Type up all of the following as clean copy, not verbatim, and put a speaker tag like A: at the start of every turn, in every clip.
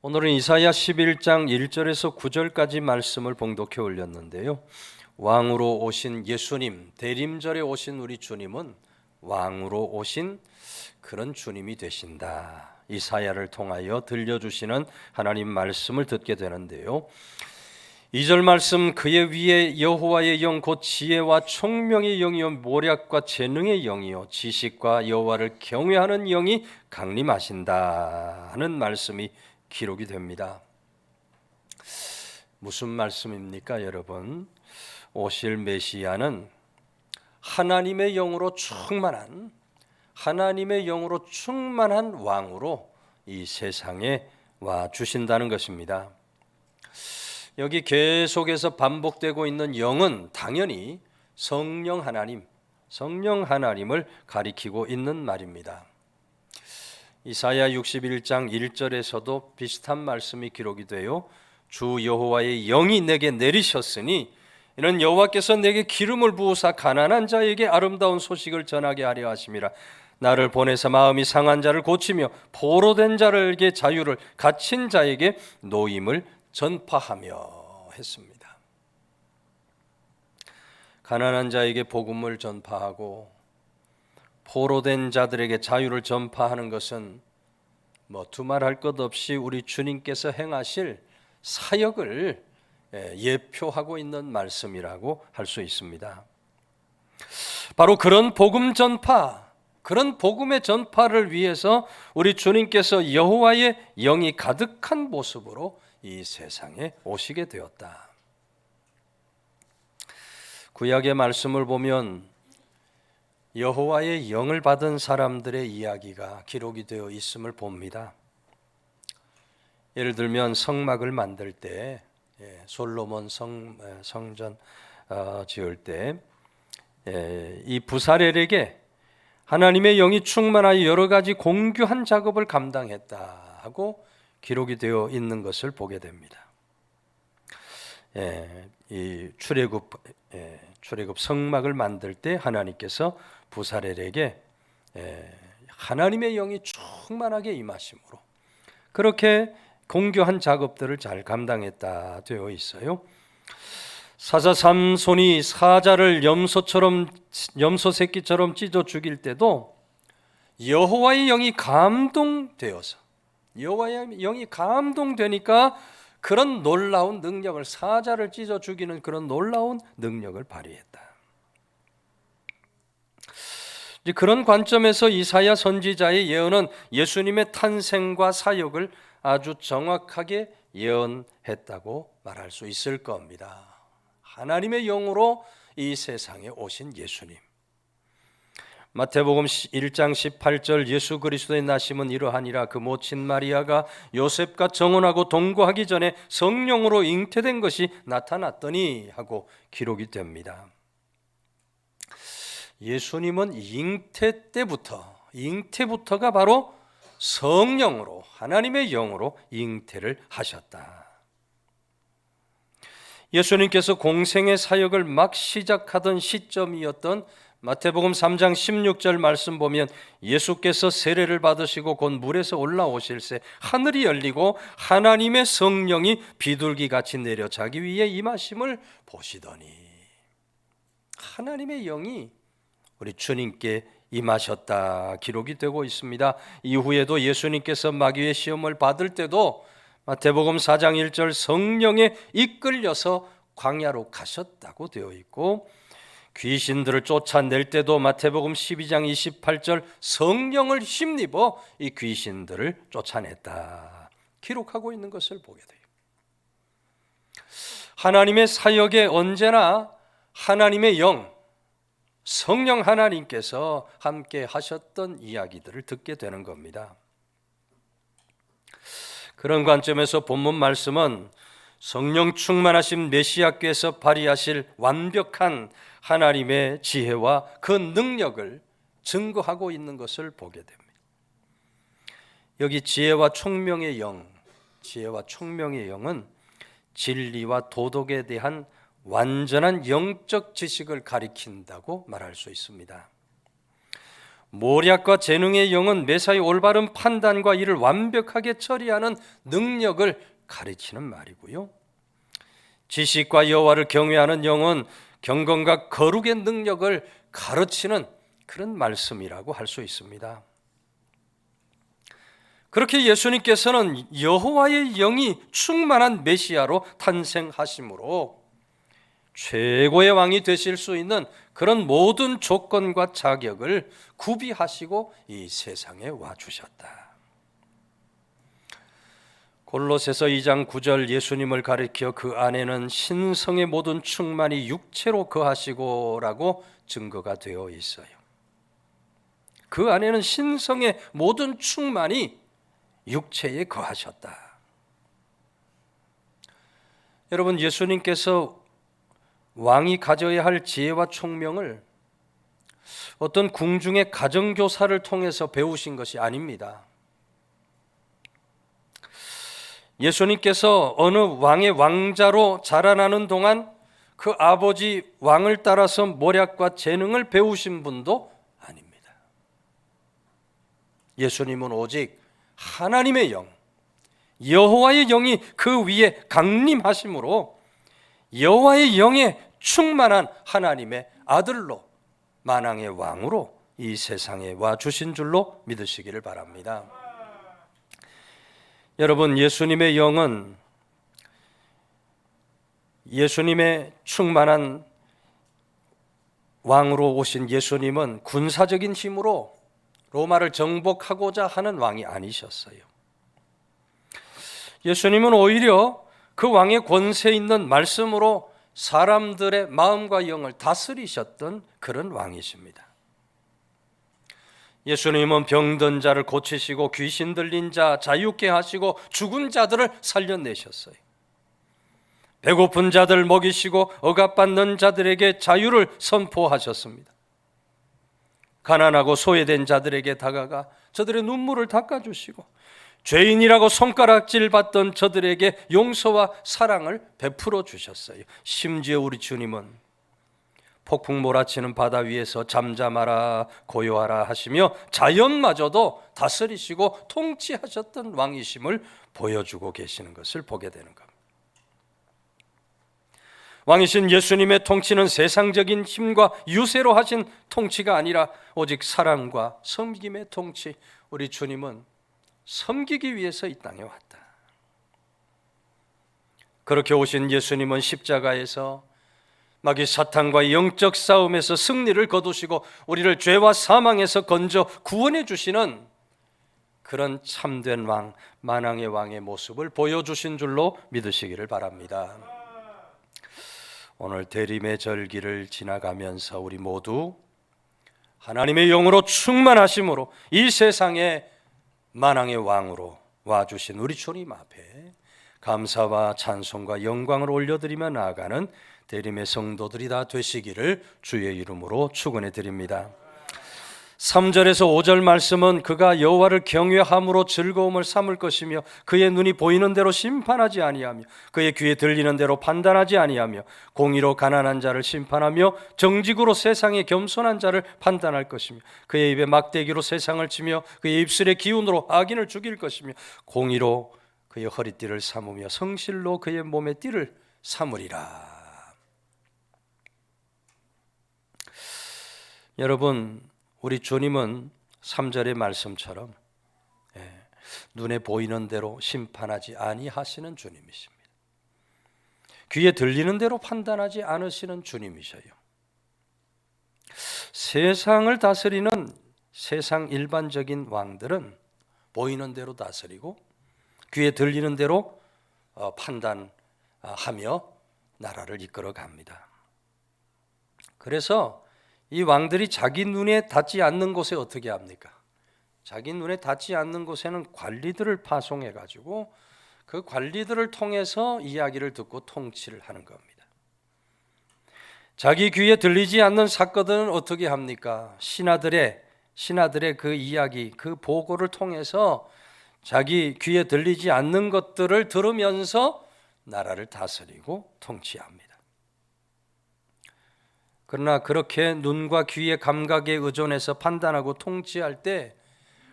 A: 오늘은 이사야 11장 1절에서 9절까지 말씀을 봉독해 올렸는데요. 왕으로 오신 예수님, 대림절에 오신 우리 주님은 왕으로 오신 그런 주님이 되신다. 이사야를 통하여 들려주시는 하나님 말씀을 듣게 되는데요. 2절 말씀, 그의 위에 여호와의 영 곧 지혜와 총명의 영이요 모략과 재능의 영이요 지식과 여호와를 경외하는 영이 강림하신다 하는 말씀이 기록이 됩니다. 무슨 말씀입니까, 여러분? 오실 메시아는 하나님의 영으로 충만한 왕으로 이 세상에 와 주신다는 것입니다. 여기 계속해서 반복되고 있는 영은 당연히 성령 하나님을 가리키고 있는 말입니다. 이사야 61장 1절에서도 비슷한 말씀이 기록이 돼요. 주 여호와의 영이 내게 내리셨으니 이는 여호와께서 내게 기름을 부으사 가난한 자에게 아름다운 소식을 전하게 하려 하심이라. 나를 보내사 마음이 상한 자를 고치며 포로된 자들에게 자유를, 갇힌 자에게 노임을 전파하며 했습니다. 가난한 자에게 복음을 전파하고 포로된 자들에게 자유를 전파하는 것은 두말할 것 없이 우리 주님께서 행하실 사역을 예표하고 있는 말씀이라고 할 수 있습니다. 바로 그런 복음 전파, 그런 복음의 전파를 위해서 우리 주님께서 여호와의 영이 가득한 모습으로 이 세상에 오시게 되었다. 구약의 말씀을 보면 여호와의 영을 받은 사람들의 이야기가 기록이 되어 있음을 봅니다. 예를 들면 성막을 만들 때, 솔로몬 성전 지을 때 이 부사렐에게 하나님의 영이 충만하여 여러 가지 공규한 작업을 감당했다 하고 기록이 되어 있는 것을 보게 됩니다. 이 출애굽 성막을 만들 때 하나님께서 부사렐에게 하나님의 영이 충만하게 임하심으로 그렇게 공교한 작업들을 잘 감당했다 되어 있어요. 사자 삼손이 사자를 염소 새끼처럼 찢어 죽일 때도 여호와의 영이 감동되니까 그런 놀라운 능력을, 사자를 찢어 죽이는 그런 놀라운 능력을 발휘했다. 그런 관점에서 이사야 선지자의 예언은 예수님의 탄생과 사역을 아주 정확하게 예언했다고 말할 수 있을 겁니다. 하나님의 영으로 이 세상에 오신 예수님. 마태복음 1장 18절, 예수 그리스도의 나심은 이러하니라. 그 모친 마리아가 요셉과 정혼하고 동거하기 전에 성령으로 잉태된 것이 나타났더니 하고 기록이 됩니다. 예수님은 잉태부터가 바로 성령으로, 하나님의 영으로 잉태를 하셨다. 예수님께서 공생의 사역을 막 시작하던 시점이었던 마태복음 3장 16절 말씀 보면 예수께서 세례를 받으시고 곧 물에서 올라오실새 하늘이 열리고 하나님의 성령이 비둘기같이 내려 자기 위에 임하심을 보시더니, 하나님의 영이 우리 주님께 임하셨다 기록이 되고 있습니다. 이후에도 예수님께서 마귀의 시험을 받을 때도 마태복음 4장 1절 성령에 이끌려서 광야로 가셨다고 되어 있고, 귀신들을 쫓아낼 때도 마태복음 12장 28절 성령을 힘입어 이 귀신들을 쫓아냈다 기록하고 있는 것을 보게 돼요. 하나님의 사역에 언제나 하나님의 영, 성령 하나님께서 함께 하셨던 이야기들을 듣게 되는 겁니다. 그런 관점에서 본문 말씀은 성령 충만하신 메시아께서 발휘하실 완벽한 하나님의 지혜와 그 능력을 증거하고 있는 것을 보게 됩니다. 여기 지혜와 총명의 영은 진리와 도덕에 대한 완전한 영적 지식을 가리킨다고 말할 수 있습니다. 모략과 재능의 영은 매사에 올바른 판단과 이를 완벽하게 처리하는 능력을 가르치는 말이고요. 지식과 여호와를 경외하는 영은 경건과 거룩의 능력을 가르치는 그런 말씀이라고 할 수 있습니다. 그렇게 예수님께서는 여호와의 영이 충만한 메시아로 탄생하심으로 최고의 왕이 되실 수 있는 그런 모든 조건과 자격을 구비하시고 이 세상에 와주셨다. 골로새서 2장 9절 예수님을 가리켜 그 안에는 신성의 모든 충만이 육체로 거하시고라고 증거가 되어 있어요. 그 안에는 신성의 모든 충만이 육체에 거하셨다. 여러분, 예수님께서 왕이 가져야 할 지혜와 총명을 어떤 궁중의 가정교사를 통해서 배우신 것이 아닙니다. 예수님께서 어느 왕의 왕자로 자라나는 동안 그 아버지 왕을 따라서 모략과 재능을 배우신 분도 아닙니다. 예수님은 오직 하나님의 영, 여호와의 영이 그 위에 강림하심으로 여호와의 영에 충만한 하나님의 아들로 만왕의 왕으로 이 세상에 와 주신 줄로 믿으시기를 바랍니다. 여러분, 예수님의 영은 예수님의 충만한 왕으로 오신 예수님은 군사적인 힘으로 로마를 정복하고자 하는 왕이 아니셨어요. 예수님은 오히려 그 왕의 권세 있는 말씀으로 사람들의 마음과 영을 다스리셨던 그런 왕이십니다. 예수님은 병든 자를 고치시고 귀신 들린 자 자유케 하시고 죽은 자들을 살려내셨어요. 배고픈 자들 먹이시고 억압받는 자들에게 자유를 선포하셨습니다. 가난하고 소외된 자들에게 다가가 저들의 눈물을 닦아주시고 죄인이라고 손가락질 받던 저들에게 용서와 사랑을 베풀어 주셨어요. 심지어 우리 주님은 폭풍 몰아치는 바다 위에서 잠잠하라 고요하라 하시며 자연마저도 다스리시고 통치하셨던 왕이심을 보여주고 계시는 것을 보게 되는 겁니다. 왕이신 예수님의 통치는 세상적인 힘과 유세로 하신 통치가 아니라 오직 사랑과 섬김의 통치. 우리 주님은 섬기기 위해서 이 땅에 왔다. 그렇게 오신 예수님은 십자가에서 마귀 사탄과 영적 싸움에서 승리를 거두시고 우리를 죄와 사망에서 건져 구원해 주시는 그런 참된 왕, 만왕의 왕의 모습을 보여주신 줄로 믿으시기를 바랍니다. 오늘 대림의 절기를 지나가면서 우리 모두 하나님의 영으로 충만하심으로 이 세상에 만왕의 왕으로 와주신 우리 주님 앞에 감사와 찬송과 영광을 올려드리며 나아가는 대림의 성도들이 다 되시기를 주의 이름으로 축원해 드립니다. 3절에서 5절 말씀은 그가 여호와를 경외함으로 즐거움을 삼을 것이며 그의 눈이 보이는 대로 심판하지 아니하며 그의 귀에 들리는 대로 판단하지 아니하며 공의로 가난한 자를 심판하며 정직으로 세상에 겸손한 자를 판단할 것이며 그의 입에 막대기로 세상을 치며 그의 입술의 기운으로 악인을 죽일 것이며 공의로 그의 허리띠를 삼으며 성실로 그의 몸의 띠를 삼으리라. 여러분, 우리 주님은 3절의 말씀처럼 눈에 보이는 대로 심판하지 아니하시는 주님이십니다. 귀에 들리는 대로 판단하지 않으시는 주님이셔요. 세상을 다스리는 세상 일반적인 왕들은 보이는 대로 다스리고 귀에 들리는 대로 판단하며 나라를 이끌어 갑니다. 그래서 이 왕들이 자기 눈에 닿지 않는 곳에 어떻게 합니까? 자기 눈에 닿지 않는 곳에는 관리들을 파송해 가지고 그 관리들을 통해서 이야기를 듣고 통치를 하는 겁니다. 자기 귀에 들리지 않는 사건들은 어떻게 합니까? 신하들의 그 이야기, 그 보고를 통해서 자기 귀에 들리지 않는 것들을 들으면서 나라를 다스리고 통치합니다. 그러나 그렇게 눈과 귀의 감각에 의존해서 판단하고 통치할 때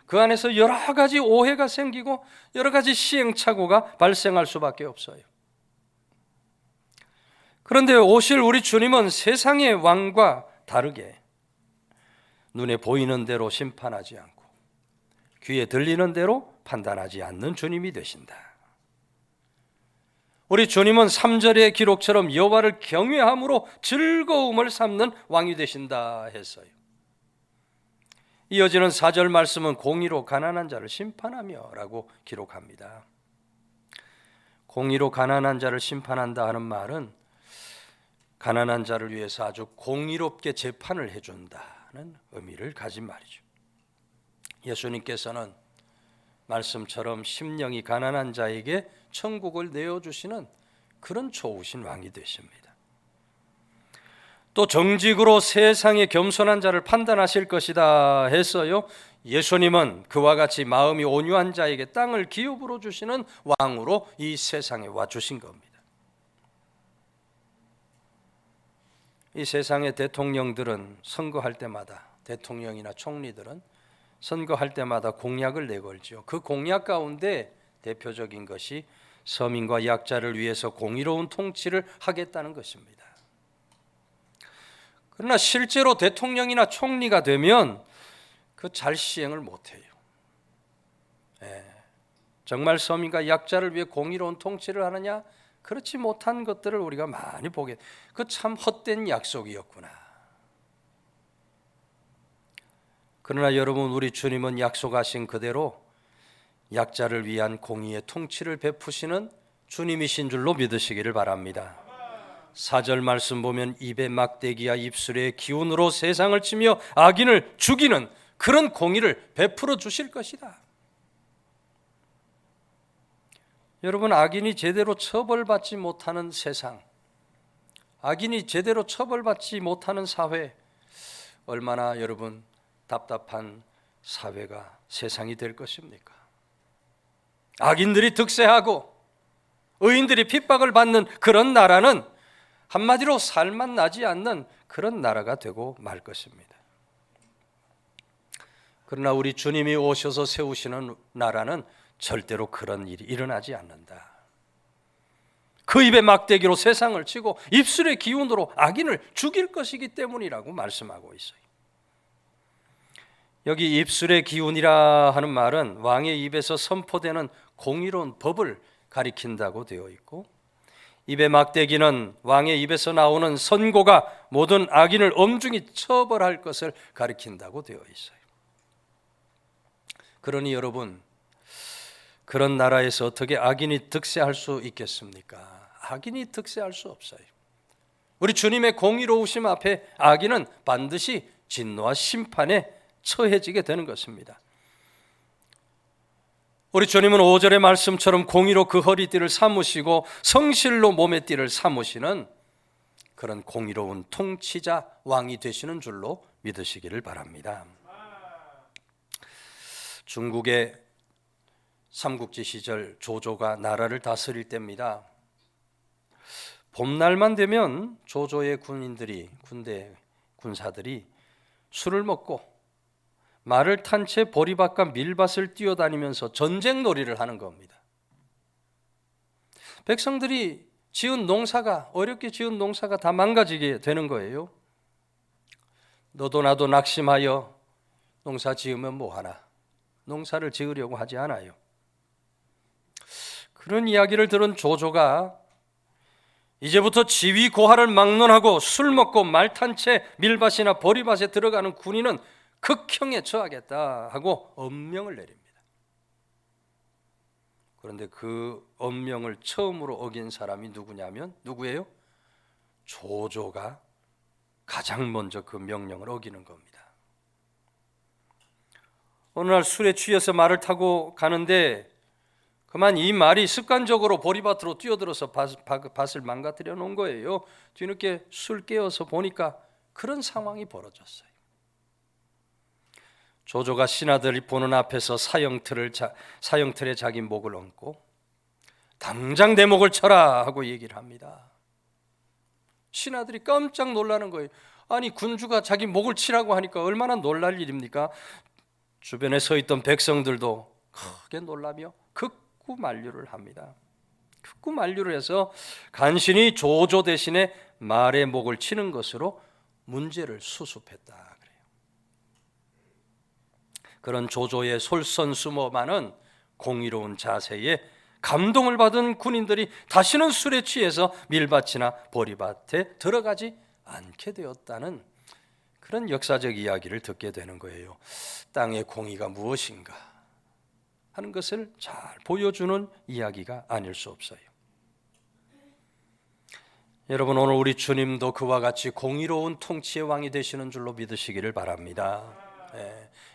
A: 그 안에서 여러 가지 오해가 생기고 여러 가지 시행착오가 발생할 수밖에 없어요. 그런데 오실 우리 주님은 세상의 왕과 다르게 눈에 보이는 대로 심판하지 않고 귀에 들리는 대로 판단하지 않는 주님이 되신다. 우리 주님은 3절의 기록처럼 여호와를 경외함으로 즐거움을 삼는 왕이 되신다 했어요. 이어지는 4절 말씀은 공의로 가난한 자를 심판하며 라고 기록합니다. 공의로 가난한 자를 심판한다 하는 말은 가난한 자를 위해서 아주 공의롭게 재판을 해준다는 의미를 가진 말이죠. 예수님께서는 말씀처럼 심령이 가난한 자에게 천국을 내어주시는 그런 좋으신 왕이 되십니다. 또 정직으로 세상의 겸손한 자를 판단하실 것이다 했어요. 예수님은 그와 같이 마음이 온유한 자에게 땅을 기업으로 주시는 왕으로 이 세상에 와주신 겁니다. 이 세상의 대통령들은 선거할 때마다, 대통령이나 총리들은 선거할 때마다 공약을 내걸죠. 그 공약 가운데 대표적인 것이 서민과 약자를 위해서 공의로운 통치를 하겠다는 것입니다. 그러나 실제로 대통령이나 총리가 되면 그 잘 시행을 못해요. 정말 서민과 약자를 위해 공의로운 통치를 하느냐? 그렇지 못한 것들을 우리가 많이 보게, 그 참 헛된 약속이었구나. 그러나 여러분, 우리 주님은 약속하신 그대로 약자를 위한 공의의 통치를 베푸시는 주님이신 줄로 믿으시기를 바랍니다. 4절 말씀 보면 입의 막대기와 입술의 기운으로 세상을 치며 악인을 죽이는 그런 공의를 베풀어 주실 것이다. 여러분, 악인이 제대로 처벌받지 못하는 세상, 악인이 제대로 처벌받지 못하는 사회, 얼마나 여러분 답답한 사회가 세상이 될 것입니까? 악인들이 득세하고 의인들이 핍박을 받는 그런 나라는 한마디로 살맛 나지 않는 그런 나라가 되고 말 것입니다. 그러나 우리 주님이 오셔서 세우시는 나라는 절대로 그런 일이 일어나지 않는다. 그 입에 막대기로 세상을 치고 입술의 기운으로 악인을 죽일 것이기 때문이라고 말씀하고 있어요. 여기 입술의 기운이라 하는 말은 왕의 입에서 선포되는 공의로운 법을 가리킨다고 되어 있고, 입의 막대기는 왕의 입에서 나오는 선고가 모든 악인을 엄중히 처벌할 것을 가리킨다고 되어 있어요. 그러니 여러분, 그런 나라에서 어떻게 악인이 득세할 수 있겠습니까? 악인이 득세할 수 없어요. 우리 주님의 공의로우심 앞에 악인은 반드시 진노와 심판에 처해지게 되는 것입니다. 우리 주님은 5절의 말씀처럼 공의로 그 허리띠를 삼으시고 성실로 몸의 띠를 삼으시는 그런 공의로운 통치자 왕이 되시는 줄로 믿으시기를 바랍니다. 중국의 삼국지 시절 조조가 나라를 다스릴 때입니다. 봄날만 되면 조조의 군사들이 술을 먹고 말을 탄 채 보리밭과 밀밭을 뛰어다니면서 전쟁 놀이를 하는 겁니다. 백성들이 어렵게 지은 농사가 다 망가지게 되는 거예요. 너도 나도 낙심하여 농사 지으면 뭐하나, 농사를 지으려고 하지 않아요. 그런 이야기를 들은 조조가 이제부터 지위 고하를 막론하고 술 먹고 말 탄 채 밀밭이나 보리밭에 들어가는 군인은 극형에 처하겠다 하고 엄명을 내립니다. 그런데 그 엄명을 처음으로 어긴 사람이 누구예요? 조조가 가장 먼저 그 명령을 어기는 겁니다. 어느 날 술에 취해서 말을 타고 가는데 그만 이 말이 습관적으로 보리밭으로 뛰어들어서 밭을 망가뜨려 놓은 거예요. 뒤늦게 술 깨어서 보니까 그런 상황이 벌어졌어요. 조조가 신하들이 보는 앞에서 사형틀에 자기 목을 얹고 당장 내 목을 쳐라 하고 얘기를 합니다. 신하들이 깜짝 놀라는 거예요. 아니 군주가 자기 목을 치라고 하니까 얼마나 놀랄 일입니까? 주변에 서 있던 백성들도 크게 놀라며 극구 만류를 합니다. 극구 만류를 해서 간신히 조조 대신에 말의 목을 치는 것으로 문제를 수습했다 그래요. 그런 조조의 솔선수범하는 공의로운 자세에 감동을 받은 군인들이 다시는 술에 취해서 밀밭이나 보리밭에 들어가지 않게 되었다는 그런 역사적 이야기를 듣게 되는 거예요. 땅의 공의가 무엇인가 하는 것을 잘 보여주는 이야기가 아닐 수 없어요. 여러분, 오늘 우리 주님도 그와 같이 공의로운 통치의 왕이 되시는 줄로 믿으시기를 바랍니다.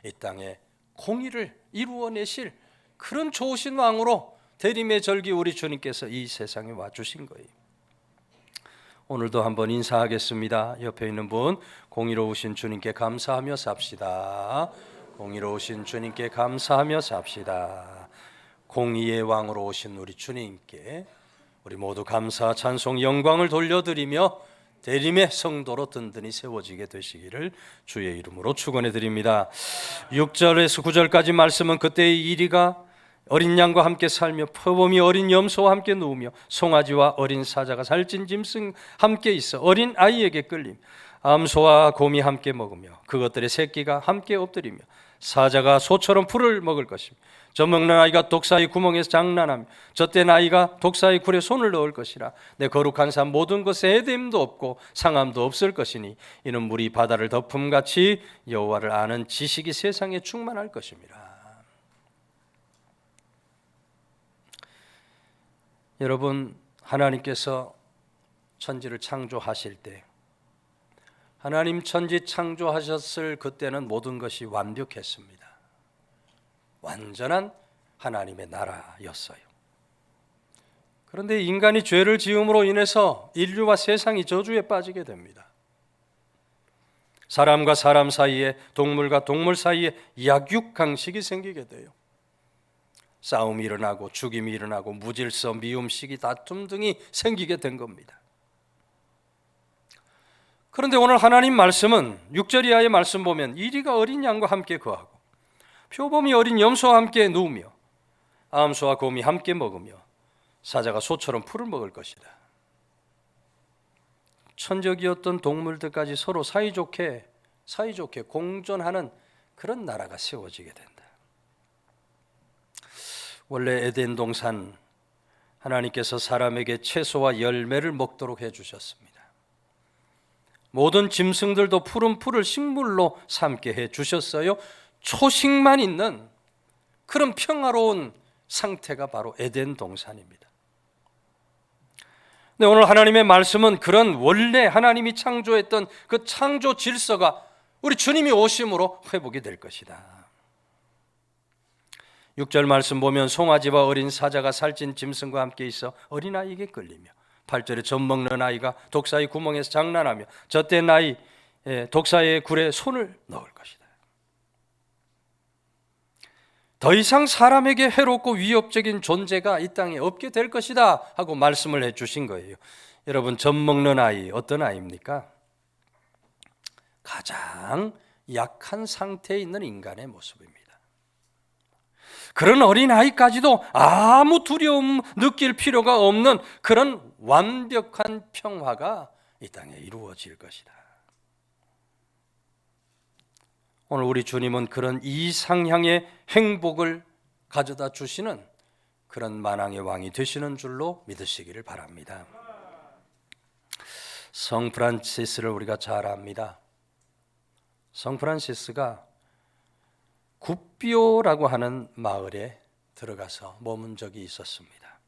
A: 이 땅에 공의를 이루어내실 그런 좋으신 왕으로 대림의 절기 우리 주님께서 이 세상에 와주신 거예요. 오늘도 한번 인사하겠습니다. 옆에 있는 분, 공의로우신 주님께 감사하며 삽시다. 공의로우신 주님께 감사하며 삽시다. 공의의 왕으로 오신 우리 주님께 우리 모두 감사, 찬송, 영광을 돌려드리며 대림의 성도로 든든히 세워지게 되시기를 주의 이름으로 축원해 드립니다. 6절에서 9절까지 말씀은 그때의 이리가 어린 양과 함께 살며 표범이 어린 염소와 함께 누우며 송아지와 어린 사자가 살찐 짐승 함께 있어 어린 아이에게 끌림, 암소와 곰이 함께 먹으며 그것들의 새끼가 함께 엎드리며 사자가 소처럼 풀을 먹을 것이며 젖먹는 아이가 독사의 구멍에서 장난하며 젖된 아이가 독사의 굴에 손을 넣을 것이라. 내 거룩한 산 모든 것에 에됨도 없고 상함도 없을 것이니 이는 물이 바다를 덮음같이 여호와를 아는 지식이 세상에 충만할 것입니다. 여러분, 하나님께서 천지를 창조하실 때 하나님 천지 창조하셨을 그때는 모든 것이 완벽했습니다. 완전한 하나님의 나라였어요. 그런데 인간이 죄를 지음으로 인해서 인류와 세상이 저주에 빠지게 됩니다. 사람과 사람 사이에, 동물과 동물 사이에 약육강식이 생기게 돼요. 싸움이 일어나고 죽임이 일어나고 무질서, 미움, 시기, 다툼 등이 생기게 된 겁니다. 그런데 오늘 하나님 말씀은 6절 이하의 말씀 보면 이리가 어린 양과 함께 거하고 표범이 어린 염소와 함께 누우며 암소와 곰이 함께 먹으며 사자가 소처럼 풀을 먹을 것이다. 천적이었던 동물들까지 서로 사이좋게 공존하는 그런 나라가 세워지게 된다. 원래 에덴 동산 하나님께서 사람에게 채소와 열매를 먹도록 해주셨습니다. 모든 짐승들도 푸른 풀을 식물로 삼게 해주셨어요. 초식만 있는 그런 평화로운 상태가 바로 에덴 동산입니다. 근데 오늘 하나님의 말씀은 그런 원래 하나님이 창조했던 그 창조 질서가 우리 주님이 오심으로 회복이 될 것이다. 6절 말씀 보면 송아지와 어린 사자가 살찐 짐승과 함께 있어 어린아이에게 끌리며 8절에 젖먹는 아이가 독사의 구멍에서 장난하며 젖된 아이 독사의 굴에 손을 넣을 것이다. 더 이상 사람에게 해롭고 위협적인 존재가 이 땅에 없게 될 것이다 하고 말씀을 해주신 거예요. 여러분, 젖먹는 아이 어떤 아이입니까? 가장 약한 상태에 있는 인간의 모습입니다. 그런 어린아이까지도 아무 두려움 느낄 필요가 없는 그런 완벽한 평화가 이 땅에 이루어질 것이다. 오늘 우리 주님은 그런 이상향의 행복을 가져다 주시는 그런 만왕의 왕이 되시는 줄로 믿으시기를 바랍니다. 성 프란시스를 우리가 잘 압니다. 성 프란시스가 굿비오라고 하는 마을에 들어가서 머문 적이 있었습니다.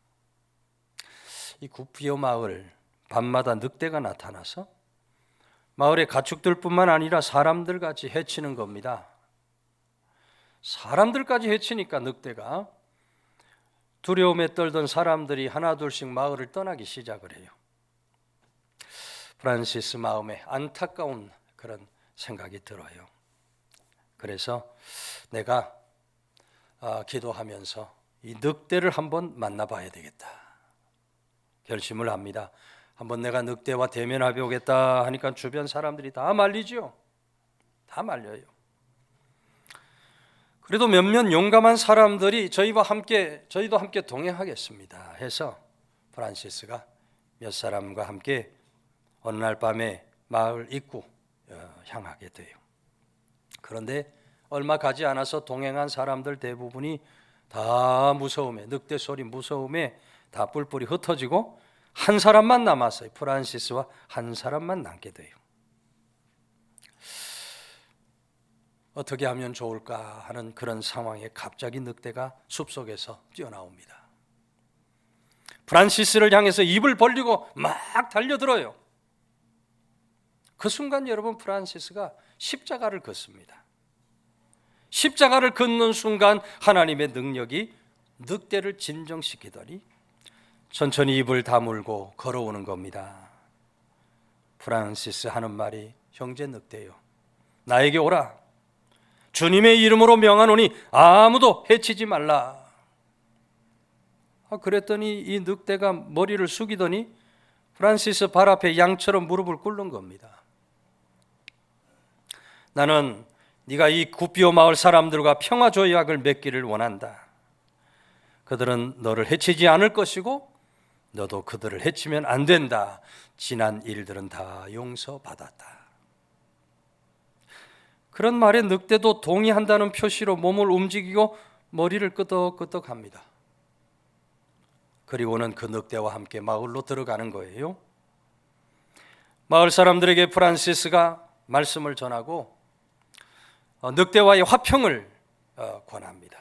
A: 이 굿비오 마을, 밤마다 늑대가 나타나서 마을의 가축들뿐만 아니라 사람들까지 해치는 겁니다. 사람들까지 해치니까 늑대가 두려움에 떨던 사람들이 하나둘씩 마을을 떠나기 시작을 해요. 프란시스 마음에 안타까운 그런 생각이 들어요. 그래서 내가 기도하면서 이 늑대를 한번 만나봐야 되겠다 결심을 합니다. 한번 내가 늑대와 대면하여 오겠다 하니까 주변 사람들이 다 말리죠. 다 말려요. 그래도 몇몇 용감한 사람들이 저희도 함께 동행하겠습니다 해서 프란시스가 몇 사람과 함께 어느 날 밤에 마을 입구 향하게 돼요. 그런데 얼마 가지 않아서 동행한 사람들 대부분이 다 무서움에, 늑대 소리 무서움에 다 뿔뿔이 흩어지고 한 사람만 남았어요. 프란시스와 한 사람만 남게 돼요. 어떻게 하면 좋을까 하는 그런 상황에 갑자기 늑대가 숲속에서 뛰어나옵니다. 프란시스를 향해서 입을 벌리고 막 달려들어요. 그 순간 여러분, 프란시스가 십자가를 걷습니다. 십자가를 걷는 순간 하나님의 능력이 늑대를 진정시키더니 천천히 입을 다물고 걸어오는 겁니다. 프란시스 하는 말이, 형제 늑대요, 나에게 오라. 주님의 이름으로 명하노니 아무도 해치지 말라. 그랬더니 이 늑대가 머리를 숙이더니 프란시스 발 앞에 양처럼 무릎을 꿇는 겁니다. 나는 네가 이 구피오 마을 사람들과 평화 조약을 맺기를 원한다. 그들은 너를 해치지 않을 것이고 너도 그들을 해치면 안 된다. 지난 일들은 다 용서받았다. 그런 말에 늑대도 동의한다는 표시로 몸을 움직이고 머리를 끄덕끄덕합니다. 그리고는 그 늑대와 함께 마을로 들어가는 거예요. 마을 사람들에게 프란시스가 말씀을 전하고 늑대와의 화평을 권합니다.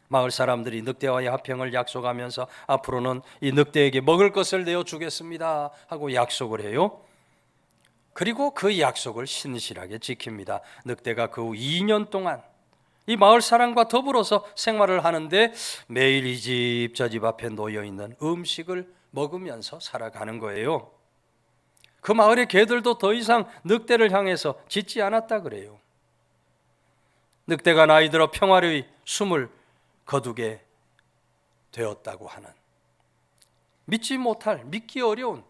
A: 마을 사람들이 늑대와의 화평을 약속하면서 앞으로는 이 늑대에게 먹을 것을 내어주겠습니다 하고 약속을 해요. 그리고 그 약속을 신실하게 지킵니다. 늑대가 그 후 2년 동안 이 마을 사람과 더불어서 생활을 하는데 매일 이 집 저 집 앞에 놓여있는 음식을 먹으면서 살아가는 거예요. 그 마을의 개들도 더 이상 늑대를 향해서 짖지 않았다 그래요. 늑대가 나이 들어 평화의 숨을 거두게 되었다고 하는, 믿지 못할, 믿기 어려운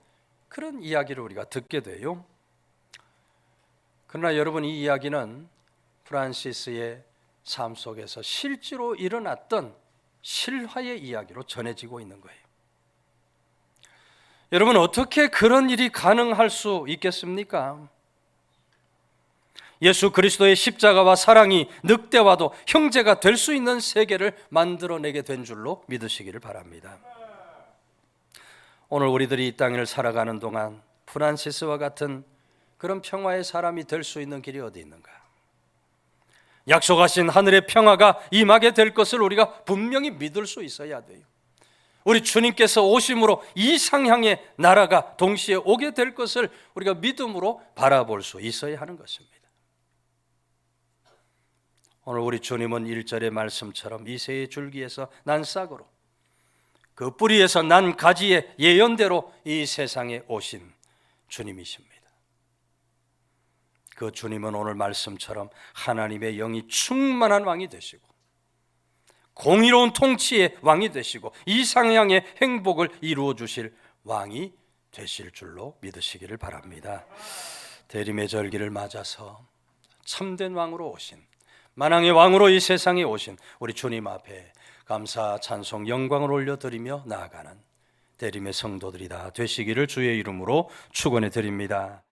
A: 그런 이야기를 우리가 듣게 돼요. 그러나 여러분, 이 이야기는 프란시스의 삶 속에서 실제로 일어났던 실화의 이야기로 전해지고 있는 거예요. 여러분, 어떻게 그런 일이 가능할 수 있겠습니까? 예수 그리스도의 십자가와 사랑이 늑대와도 형제가 될 수 있는 세계를 만들어내게 된 줄로 믿으시기를 바랍니다. 오늘 우리들이 이 땅을 살아가는 동안 프란시스와 같은 그런 평화의 사람이 될 수 있는 길이 어디 있는가? 약속하신 하늘의 평화가 임하게 될 것을 우리가 분명히 믿을 수 있어야 돼요. 우리 주님께서 오심으로 이 상향의 나라가 동시에 오게 될 것을 우리가 믿음으로 바라볼 수 있어야 하는 것입니다. 오늘 우리 주님은 1절의 말씀처럼 이새의 줄기에서 난 싹으로, 그 뿌리에서 난 가지의 예언대로 이 세상에 오신 주님이십니다. 그 주님은 오늘 말씀처럼 하나님의 영이 충만한 왕이 되시고 공의로운 통치의 왕이 되시고 이 상향의 행복을 이루어 주실 왕이 되실 줄로 믿으시기를 바랍니다. 대림의 절기를 맞아서 참된 왕으로 오신, 만왕의 왕으로 이 세상에 오신 우리 주님 앞에 감사, 찬송, 영광을 올려드리며 나아가는 대림의 성도들이 다 되시기를 주의 이름으로 축원해 드립니다.